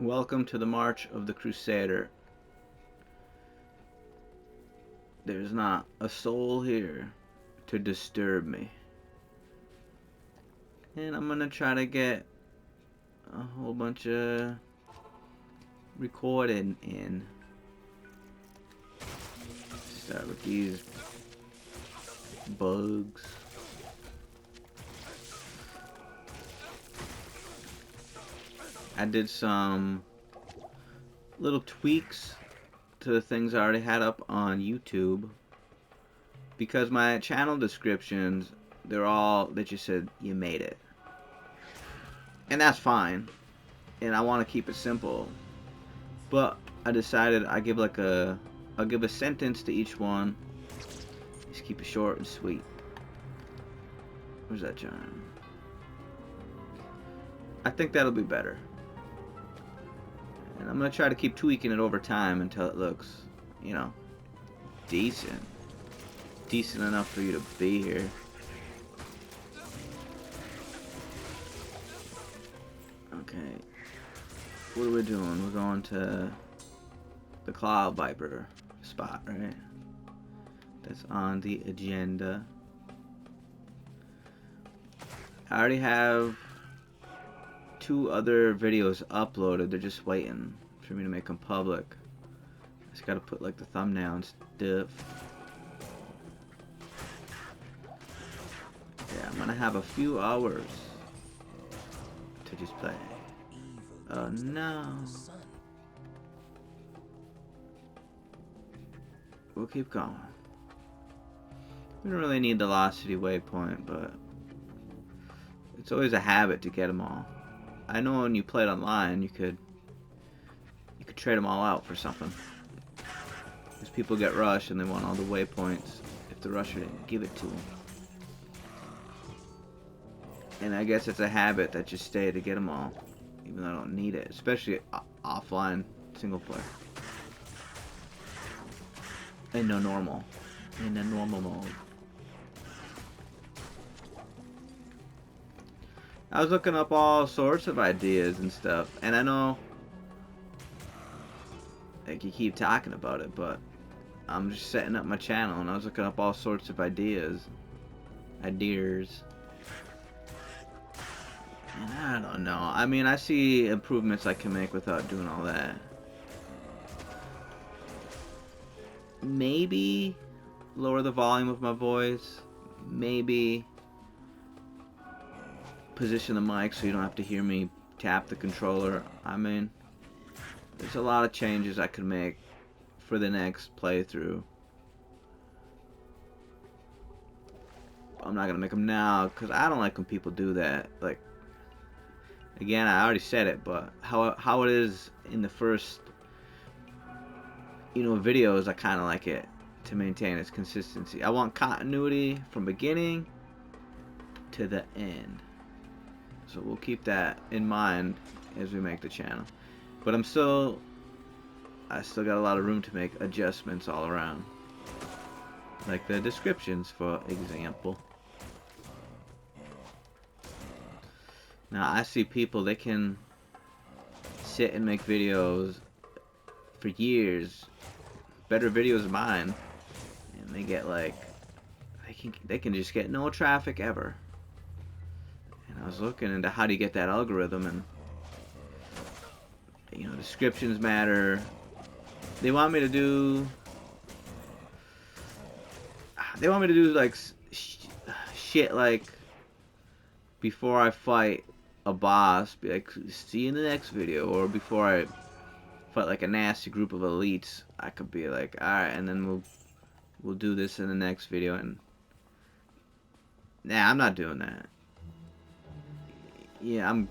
Welcome to the March of the Crusader. There's not a soul here to disturb me. And I'm gonna try to get a whole bunch of recording in. Start with these bugs. I did some little tweaks to the things I already had up on YouTube because my channel descriptions, they're all that just said you made it, and that's fine, and I want to keep it simple, but I decided I'll give a sentence to each one. Just keep it short and sweet. Where's that John? I think that'll be better. And I'm going to try to keep tweaking it over time until it looks, decent. Decent enough for you to be here. Okay. What are we doing? We're going to the Cloud Viper spot, right? That's on the agenda. I already have 2 other videos uploaded. They're just waiting for me to make them public. I just gotta put like the thumbnail and stuff. Yeah, I'm gonna have a few hours to just play. Oh no. We'll keep going. We don't really need the velocity waypoint, but it's always a habit to get them all. I know when you played online, you could trade them all out for something. Because people get rushed and they want all the waypoints if the rusher didn't give it to them. And I guess it's a habit that you stay to get them all, even though I don't need it, especially offline single player. In the normal mode. I was looking up all sorts of ideas and stuff, and I know like you keep talking about it, but I'm just setting up my channel and I was looking up all sorts of ideas. And I don't know. I mean, I see improvements I can make without doing all that. Maybe lower the volume of my voice. Maybe position the mic so you don't have to hear me tap the controller. I mean, there's a lot of changes I could make for the next playthrough. I'm not gonna make them now because I don't like when people do that. Like, again, I already said it, but how it is in the first videos, I kind of like it to maintain its consistency. I want continuity from beginning to the end. So we'll keep that in mind as we make the channel. But I still got a lot of room to make adjustments all around. Like the descriptions, for example. Now I see people, they can sit and make videos for years, better videos than mine, and they get like, they can just get no traffic ever. And I was looking into how do you get that algorithm, and descriptions matter. They want me to do like shit like before I fight a boss, be like, see you in the next video, or before I fight like a nasty group of elites, I could be like, alright, and then we'll do this in the next video. And nah, I'm not doing that. Yeah, I'm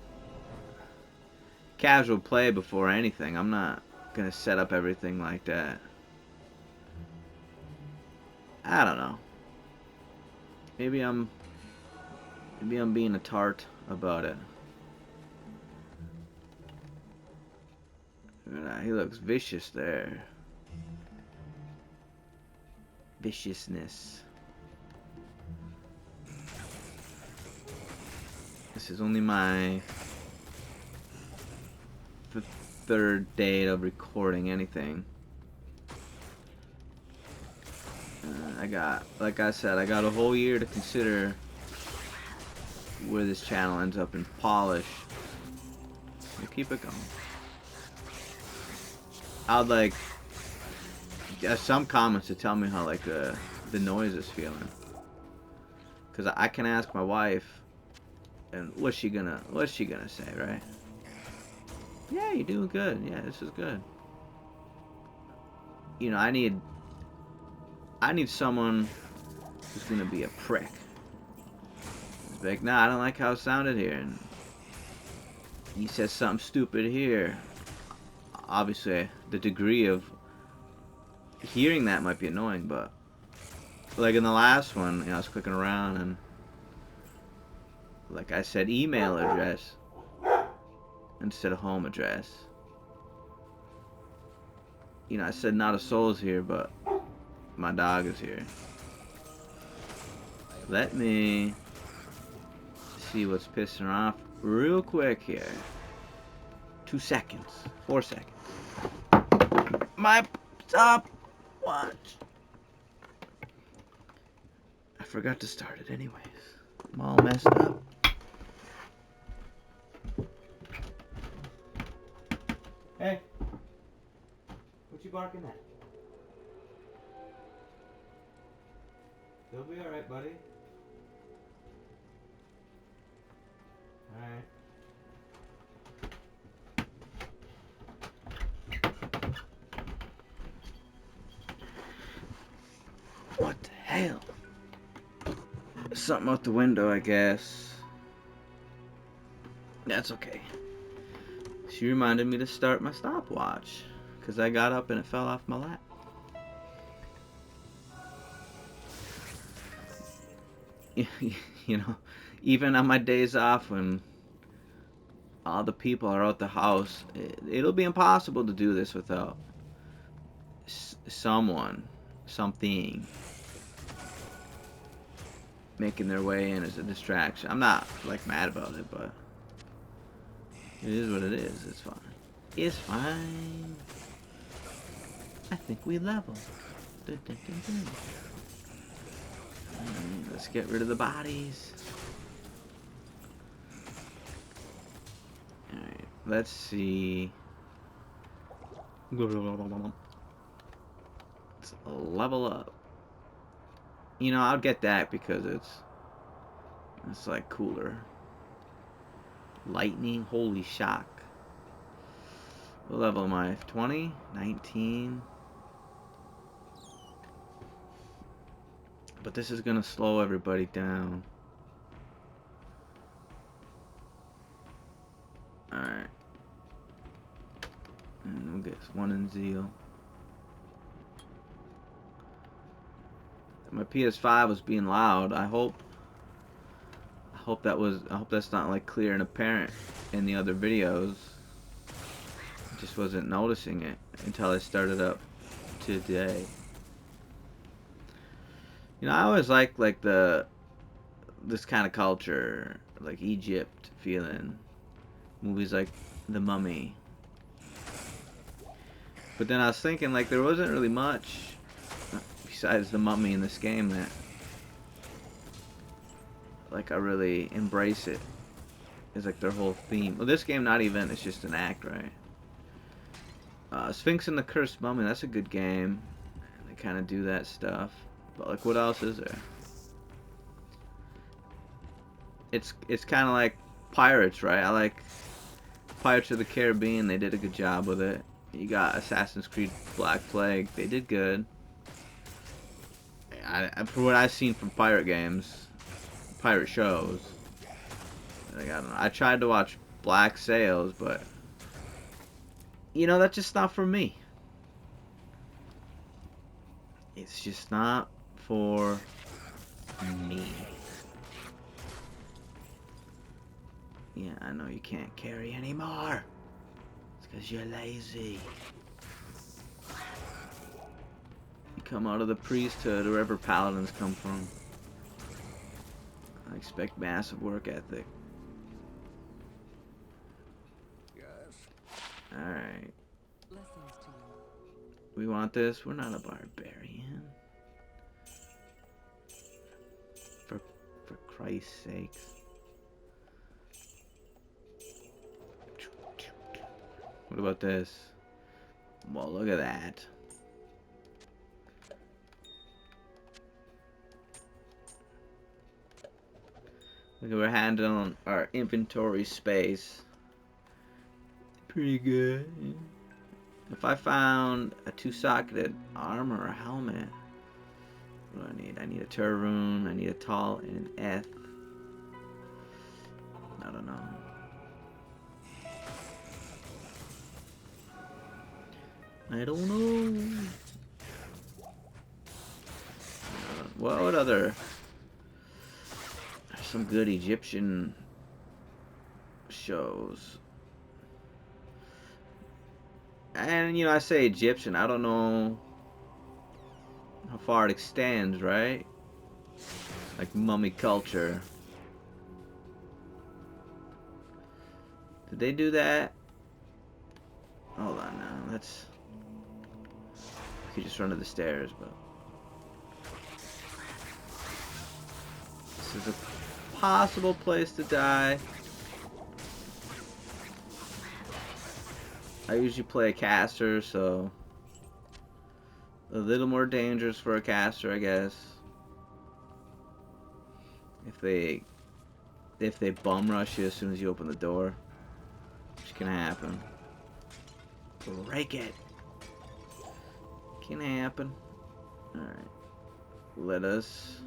casual play before anything. I'm not gonna set up everything like that. I don't know. Maybe I'm being a tart about it. He looks vicious there. Viciousness. This is only my third day of recording anything. Like I said, I got a whole year to consider where this channel ends up in polish. We'll keep it going. I'd like some comments to tell me how like the noise is feeling, because I can ask my wife, and what's she gonna say, right? Yeah, you're doing good. Yeah, this is good. You know, I need someone who's gonna be a prick. It's like, nah, I don't like how it sounded here, and he says something stupid here. Obviously, the degree of hearing that might be annoying, but like in the last one, you know, I was clicking around and like I said email address instead of home address. You know, I said not a soul's here, but my dog is here. Let me see what's pissing her off real quick here. 2 seconds. 4 seconds. My stopwatch. I forgot to start it anyways. I'm all messed up. Hey. What you barking at? You'll be alright, buddy. Alright. What the hell? Something out the window, I guess. That's okay. She reminded me to start my stopwatch, because I got up and it fell off my lap. You know, even on my days off when all the people are out the house, it'll be impossible to do this without something making their way in as a distraction. I'm not like mad about it, but it is what it is. It's fine. It's fine. I think we level. Let's get rid of the bodies. Alright, let's see. Let's level up. You know, I'll get that because it's like cooler. Lightning, holy shock. What level am I? 20? 19? But this is gonna slow everybody down. Alright. And we'll get one in Zeal. My PS5 was being loud. I hope that's not like clear and apparent in the other videos. I just wasn't noticing it until I started up today. You know, I always like this kind of culture, like Egypt feeling. Movies like The Mummy. But then I was thinking, like, there wasn't really much besides The Mummy in this game that, like, I really embrace it. It's like their whole theme. Well, this game, not even. It's just an act, right? Sphinx and the Cursed Mummy. That's a good game. They kind of do that stuff. But like, what else is there? It's kind of like Pirates, right? I like Pirates of the Caribbean. They did a good job with it. You got Assassin's Creed Black Flag. They did good. For what I've seen from pirate games, pirate shows, like, I don't know. I tried to watch Black Sails, but you know, that's just not for me. It's just not for me. Yeah, I know you can't carry anymore. It's because you're lazy. You come out of the priesthood, wherever paladins come from. I expect massive work ethic. Yes. Alright. We want this? We're not a barbarian. For Christ's sakes. What about this? Well, look at that. Look, we're handling our inventory space pretty good. If I found a two-socketed arm or a helmet, what do I need? I need a Turroon, I need a Tall, and an Eth. I don't know. I don't know. What other? There's some good Egyptian shows. And, you know, I say Egyptian, I don't know how far it extends, right? Like mummy culture. Did they do that? Hold on now, let's... We could just run to the stairs, but... This is a possible place to die. I usually play a caster, so... A little more dangerous for a caster, I guess. If they bum rush you as soon as you open the door, which can happen. Break it. Can happen. All right. Let us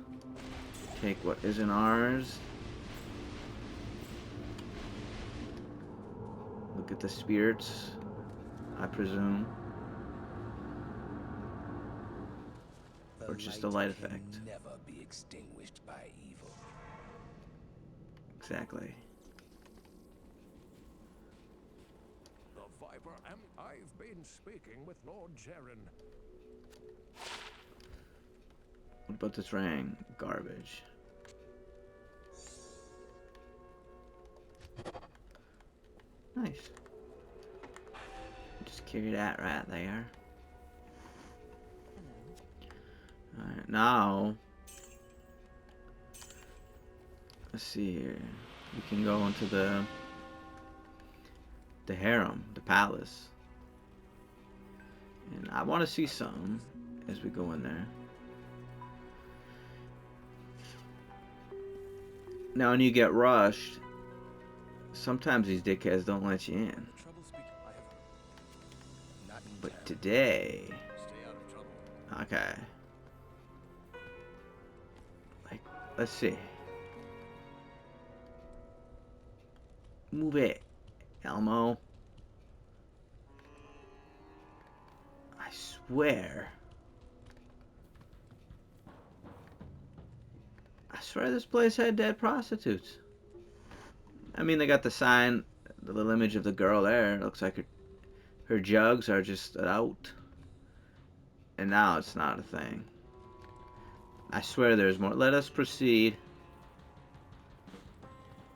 take what isn't ours. Look at the spirits, I presume. Or just a light effect. Never be extinguished by evil. Exactly. The Viper I've been speaking with Lord Jaren. What about this ring? Garbage. Nice. Just carry that right there. Alright, now let's see here. We can go into the harem, the palace. And I want to see some as we go in there. Now when you get rushed, sometimes these dickheads don't let you in. But today... Okay. Let's see. Move it, Elmo. I swear. I swear this place had dead prostitutes. I mean, they got the sign, the little image of the girl there. It looks like her jugs are just out. And now it's not a thing. I swear there's more. Let us proceed.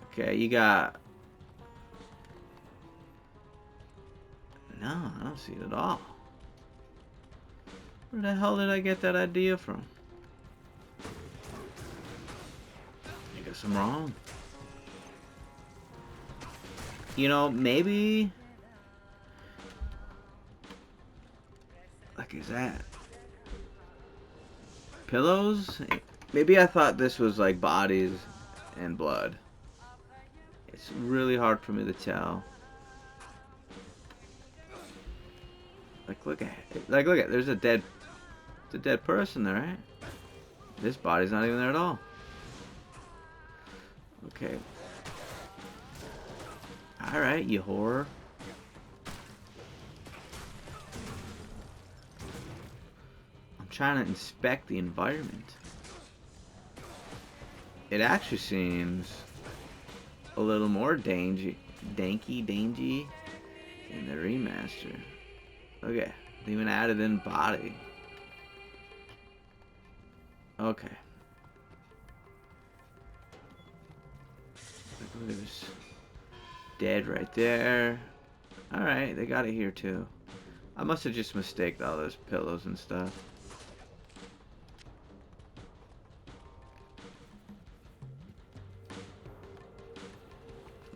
Okay, you got... No, I don't see it at all. Where the hell did I get that idea from? I guess I'm wrong. You know, maybe... Like, is that... pillows? Maybe I thought this was like bodies and blood. It's really hard for me to tell. Like, look at it. Like, look at it. There's a dead person there, right? This body's not even there at all. Okay. Alright, you whore. I'm trying to inspect the environment. It actually seems a little more dangy in the remaster. Okay, they even added in body. Okay. Look, there's dead right there. Alright, they got it here too. I must have just mistaked all those pillows and stuff.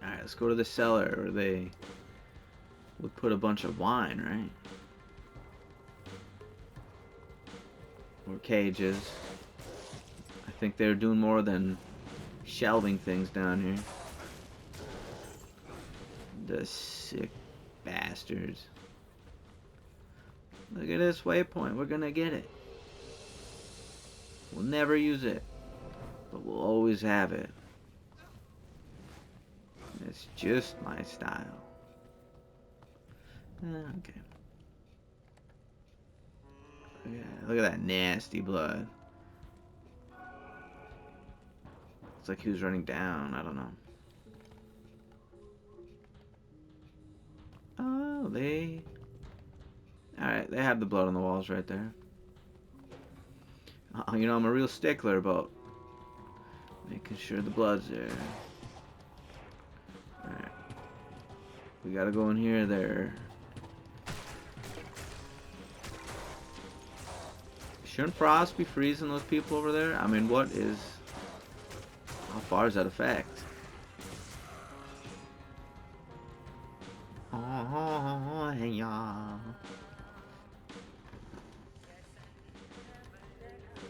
Alright, let's go to the cellar where they would put a bunch of wine, right? Or cages. I think they're doing more than shelving things down here. The sick bastards. Look at this waypoint. We're gonna get it. We'll never use it, but we'll always have it. It's just my style. Okay. Yeah, look at that nasty blood. It's like he was running down. I don't know. Oh, they... Alright, they have the blood on the walls right there. You know, I'm a real stickler about making sure the blood's there. Alright. We gotta go in here, there. Shouldn't Frost be freezing those people over there? I mean, what is... How far is that effect? Oh, yeah.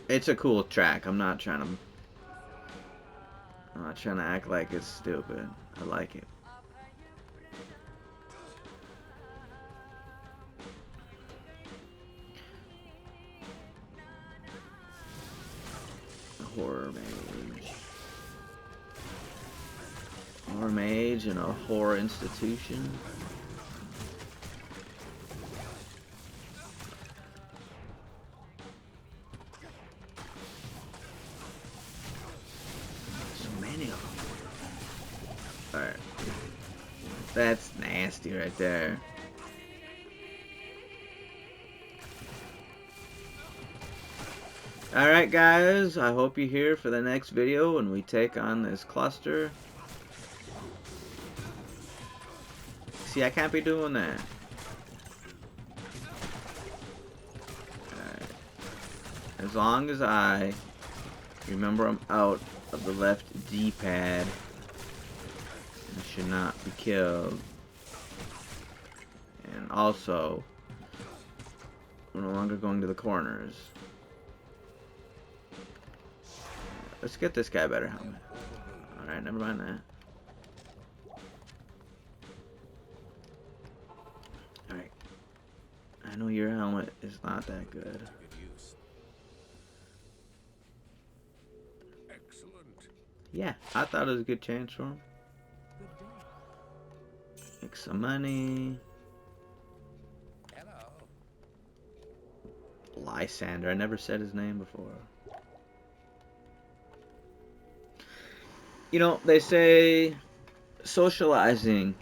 It's a cool track. I'm not trying to act like it's stupid. I like it. Horror mage. Horror mage in a horror institution. So many of them. Alright. That's nasty right there. Alright guys, I hope you're here for the next video when we take on this cluster. See, I can't be doing that. Alright. As long as I remember I'm out of the left D-pad, I should not be killed. And also, we're no longer going to the corners. Let's get this guy a better helmet. Alright, never mind that. Alright. I know your helmet is not that good. Excellent. Yeah, I thought it was a good chance for him. Make some money. Hello. Lysander, I never said his name before. You know, they say socializing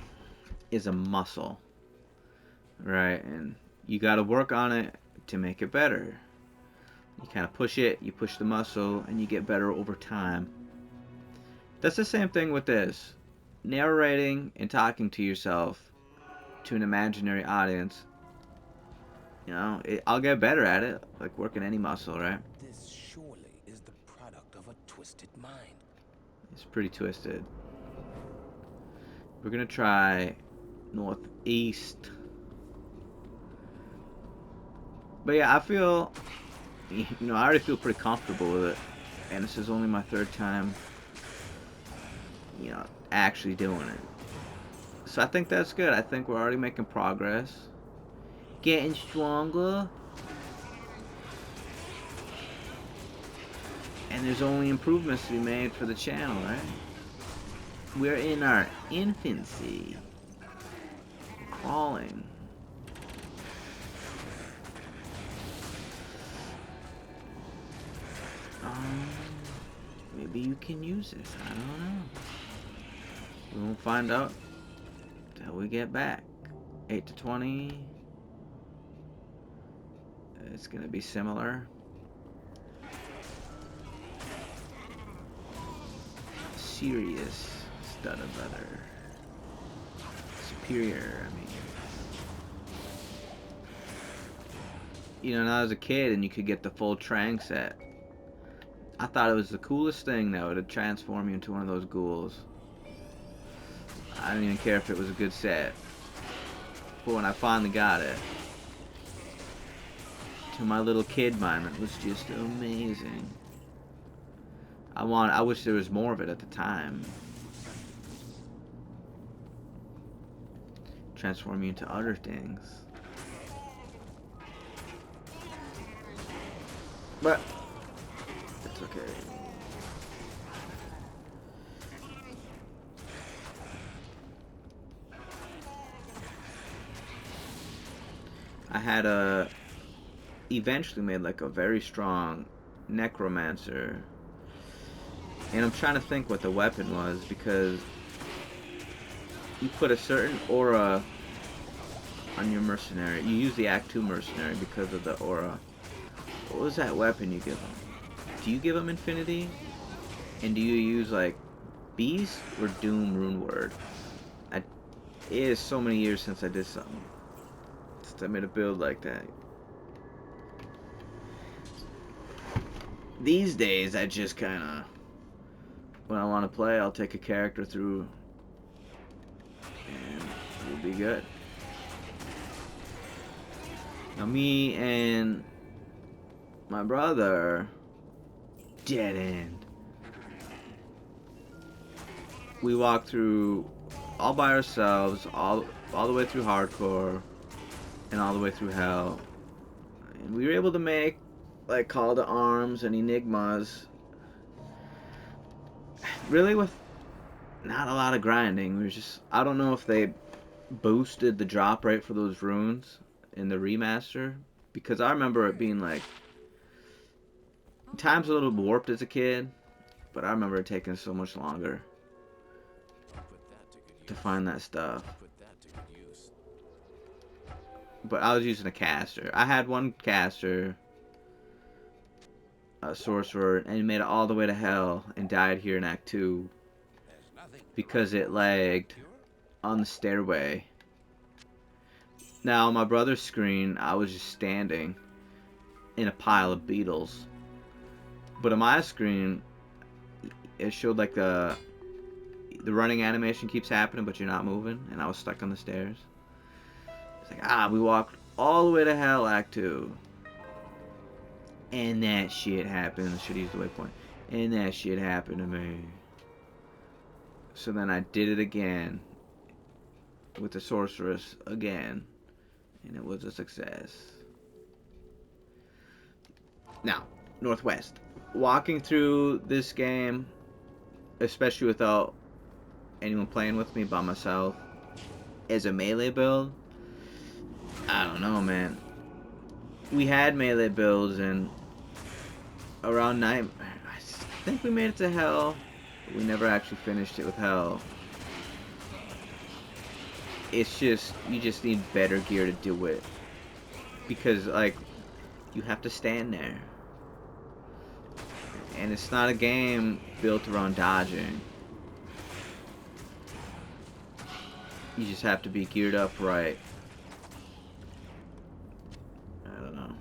is a muscle, right? And you got to work on it to make it better. You kind of push it, you push the muscle, and you get better over time. That's the same thing with this. Narrating and talking to yourself to an imaginary audience. You know, I'll get better at it, like working any muscle, right? This surely is the product of a twisted mind. It's pretty twisted. We're gonna try northeast. But yeah, I feel, you know, I already feel pretty comfortable with it. And this is only my third time, you know, actually doing it. So I think that's good. I think we're already making progress. Getting stronger. And there's only improvements to be made for the channel, right? We're in our infancy. We're crawling. Maybe you can use this. I don't know. We won't find out until we get back. 8 to 20. It's gonna be similar. Serious stud of leather. superior. I mean, you know, when I was a kid and you could get the full Trang set, I thought it was the coolest thing that would transform you into one of those ghouls. I didn't even care if it was a good set. But when I finally got it, to my little kid mind, it was just amazing. I wish there was more of it at the time. Transform you into other things. But it's okay. I had eventually made like a very strong necromancer, and I'm trying to think what the weapon was, because you put a certain aura on your mercenary. You use the Act 2 mercenary because of the aura. What was that weapon you give him? Do you give him infinity? And do you use like Beast or Doom Rune Word? It is so many years since I did something. Since I made a build like that. These days I just kinda, when I want to play, I'll take a character through and we'll be good. Now me and my brother, dead end. We walked through all by ourselves, all the way through hardcore, and all the way through hell. And we were able to make like Call to Arms and Enigmas, really with not a lot of grinding. We were just, I don't know if they boosted the drop rate for those runes in the remaster, because I remember it being like, time's a little warped as a kid, but I remember it taking so much longer to find that stuff. But I was using a caster. I had one caster, a sorcerer, and he made it all the way to hell and died here in Act 2 because it lagged on the stairway. Now on my brother's screen, I was just standing in a pile of beetles, but on my screen it showed like the running animation keeps happening but you're not moving, and I was stuck on the stairs. It's like, we walked all the way to hell, Act 2, and that shit happened. I should use the waypoint. And that shit happened to me. So then I did it again with the sorceress again, and it was a success. Now, Northwest. Walking through this game, especially without anyone playing with me, by myself, as a melee build, I don't know, man. We had melee builds, and around night, I think we made it to hell, but we never actually finished it with hell. It's just, you just need better gear to do it, because like, you have to stand there, and it's not a game built around dodging. You just have to be geared up right. I don't know.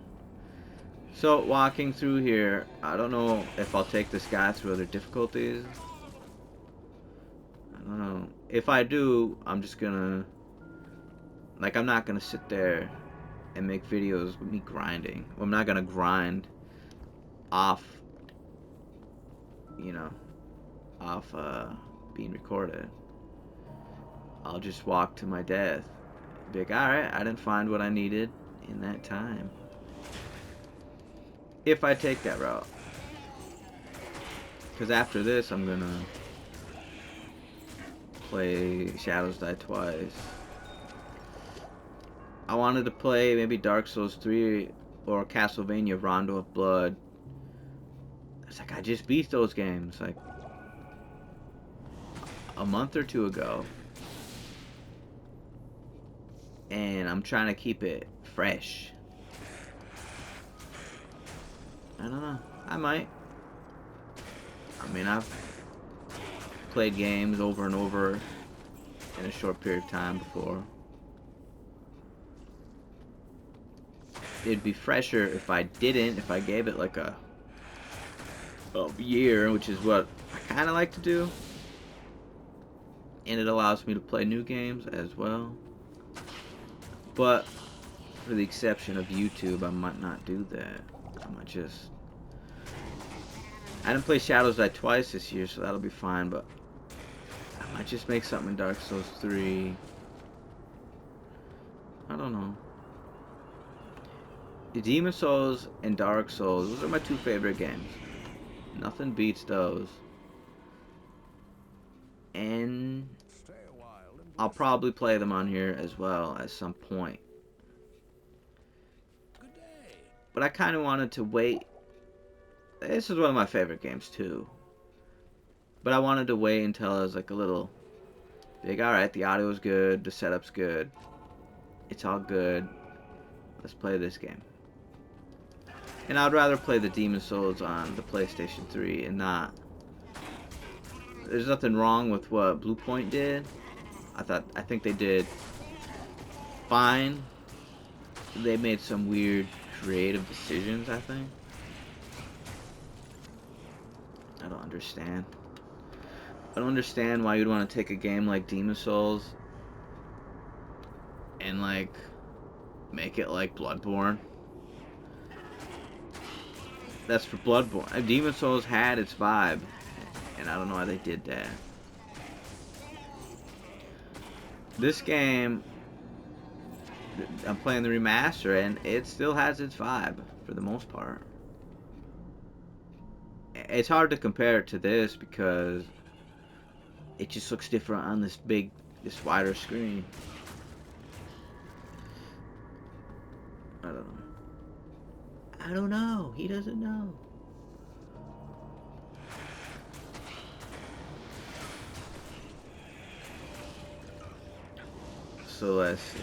So walking through here, I don't know if I'll take this guy through other difficulties. I don't know. If I do, I'm just gonna, like, I'm not gonna sit there and make videos with me grinding. I'm not gonna grind off, you know, off being recorded. I'll just walk to my death. Be like, alright, I didn't find what I needed in that time. If I take that route. Because after this, I'm gonna play Shadows Die Twice. I wanted to play maybe Dark Souls 3 or Castlevania Rondo of Blood. It's like, I just beat those games like a month or two ago. And I'm trying to keep it fresh. I don't know. I might. I mean, I've played games over and over in a short period of time before. It'd be fresher if I didn't, if I gave it like a year, which is what I kind of like to do. And it allows me to play new games as well. But for the exception of YouTube, I might not do that. I might just... I didn't play Shadows Die twice this year, so that'll be fine, but I might just make something in Dark Souls 3. I don't know. The Demon Souls and Dark Souls, those are my two favorite games. Nothing beats those. And Stay a while and I'll listen. probably play them on here as well at some point. Good day. But I kind of wanted to wait. This is one of my favorite games too. But I wanted to wait until I was like a little big. Alright, the audio's good, the setup's good. It's all good. Let's play this game. And I'd rather play the Demon Souls on the PlayStation 3 and not... There's nothing wrong with what Blue Point did. I think they did fine. They made some weird creative decisions, I think. I don't understand. I don't understand why you'd want to take a game like Demon Souls and like make it like Bloodborne. That's for Bloodborne. Demon Souls had its vibe, and I don't know why they did that. This game, I'm playing the remaster, and it still has its vibe for the most part. It's hard to compare it to this because it just looks different on this wider screen. I don't know. I don't know. He doesn't know. So let's see.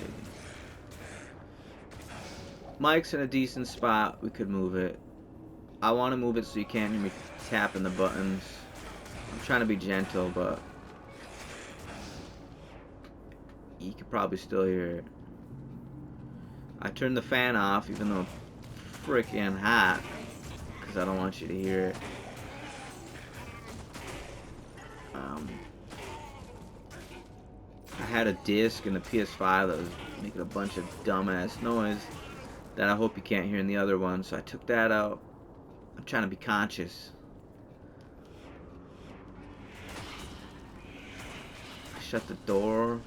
Mike's in a decent spot. We could move it. I want to move it so you can't hear me tapping the buttons. I'm trying to be gentle, but you could probably still hear it. I turned the fan off even though it's freaking hot because I don't want you to hear it. I had a disc in the PS5 that was making a bunch of dumbass noise that I hope you can't hear in the other one, so I took that out. I'm trying to be conscious. I shut the door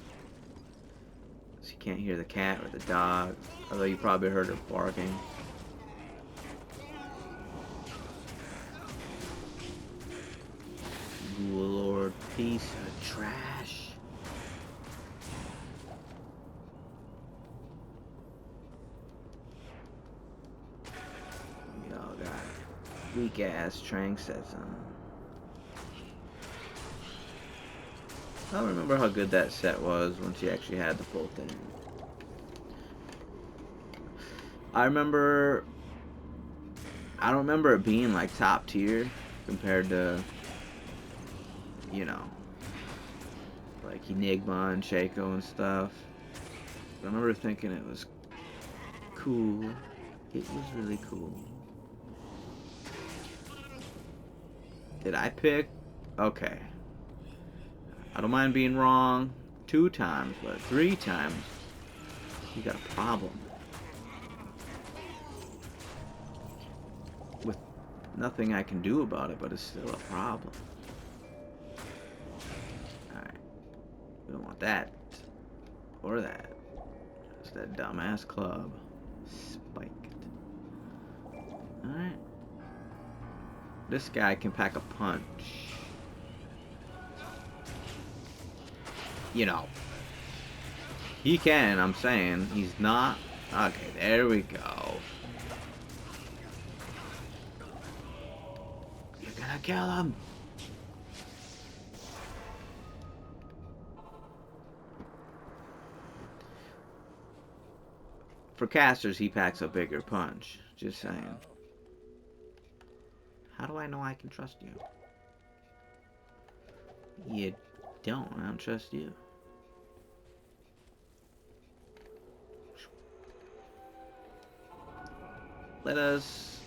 so you can't hear the cat or the dog, although you probably heard her barking. Good Lord, piece of trash. We all got weak ass trank sets on. I don't remember how good that set was once you actually had the full thing. I don't remember it being like top tier compared to, you know, like Enigma and Shaco and stuff. I remember thinking it was cool. It was really cool. Did I pick? Okay. I don't mind being wrong 2 times, but 3 times, you got a problem. With nothing I can do about it, but it's still a problem. Alright. We don't want that. Or that. It's that dumbass club. Spiked. Alright. This guy can pack a punch. You know. He can, I'm saying. He's not. Okay, there we go. You're gonna kill him. For casters, he packs a bigger punch. Just saying. How do I know I can trust you? You don't. I don't trust you. Let us...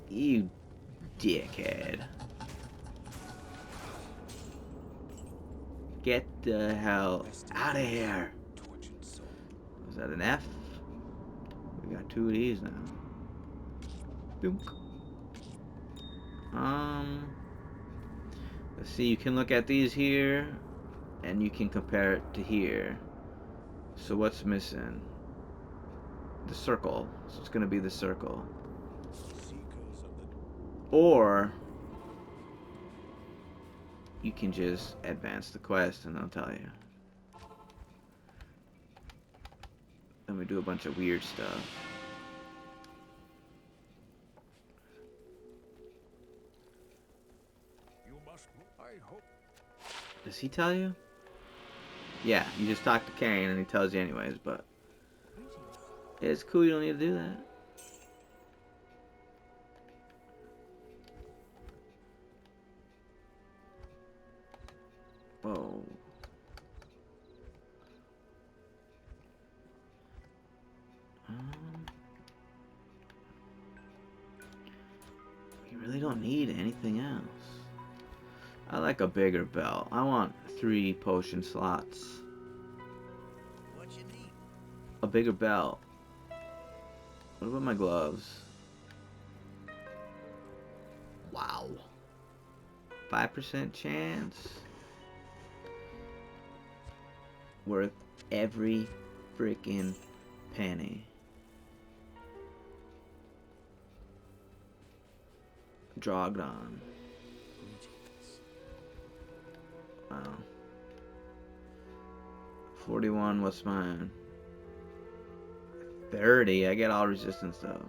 You dickhead. Get the hell out of here. Tortured soul. Was that an F? We got 2 of these now. Boom. Let's see, you can look at these here, and you can compare it to here. So what's missing? The circle. So it's gonna be the circle. Seekers of the Or you can just advance the quest and I'll tell you. Then we do a bunch of weird stuff. You must. I hope. Does he tell you? Yeah, you just talk to Kane and he tells you anyways, but it's cool, you don't need to do that. Whoa. You really don't need anything else. I like a bigger belt. I want 3 potion slots. what you need. A bigger belt. What about my gloves? Wow. 5% chance. Worth every freaking penny. Drogdon. Greetings. Wow. 41, what's mine? 30, I get all resistance though.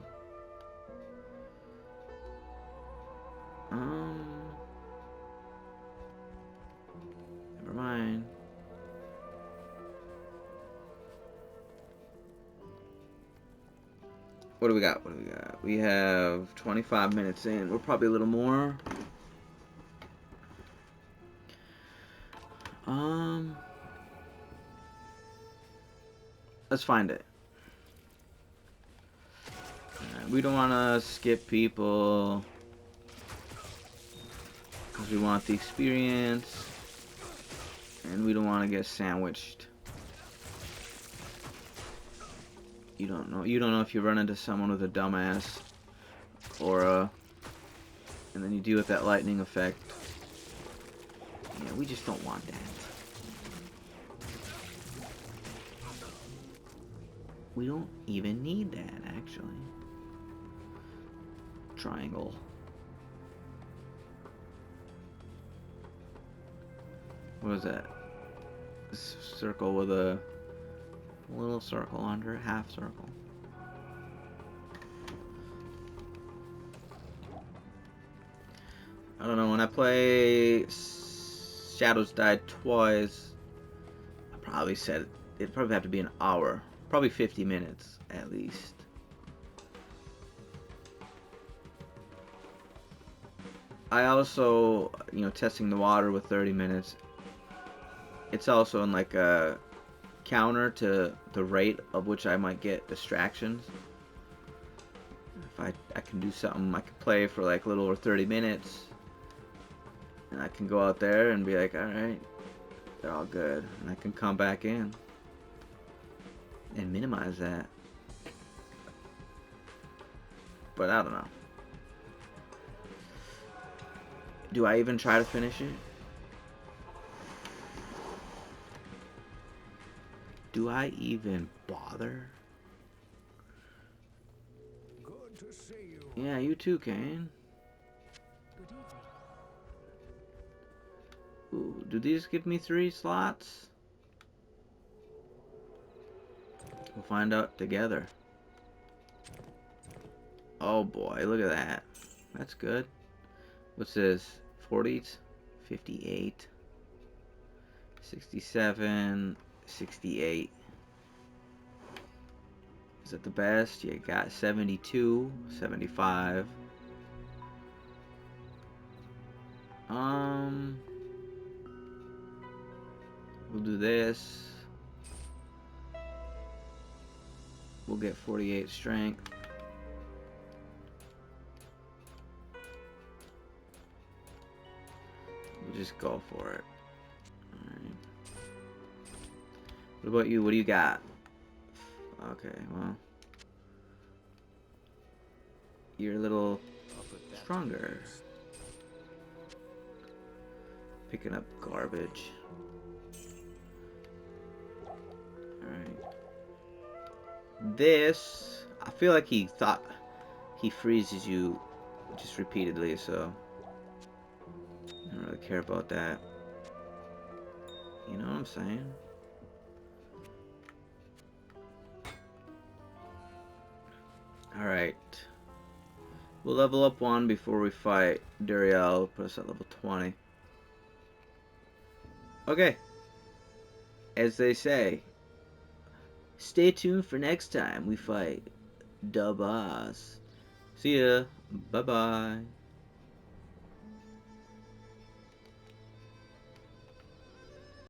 Never mind. What do we got? What do we got? We have 25 minutes in. We're probably a little more. Let's find it. We don't want to skip people because we want the experience, and we don't want to get sandwiched. You don't know if you run into someone with a dumbass aura, and then you deal with that lightning effect. Yeah, we just don't want that. We don't even need that, actually. Triangle. What is that? Circle with a little circle under it, half circle. I don't know, when I play Shadows Die Twice, I probably said it'd probably have to be an hour. Probably 50 minutes at least. I also, testing the water with 30 minutes. It's also in like a counter to the rate of which I might get distractions. If I can do something, I can play for like a little over 30 minutes. And I can go out there and be like, alright, they're all good. And I can come back in and minimize that. But I don't know. Do I even try to finish it? Do I even bother? Good to see you. Yeah, you too, Kane. Good evening. Ooh, do these give me 3 slots? We'll find out together. Oh boy, look at that. That's good. What's this? 40s? 58. 67. 68. Is that the best? You got 72. 75. We'll do this. We'll get 48 strength. just go for it. Alright. What about you? What do you got? Okay, well. You're a little I'll put that to stronger. use. Picking up garbage. Alright. This, I feel like he thought he freezes you just repeatedly, so I don't really care about that. You know what I'm saying? Alright. We'll level up one before we fight Duriel. Put us at level 20. Okay. As they say, stay tuned for next time we fight the boss. See ya. Bye-bye.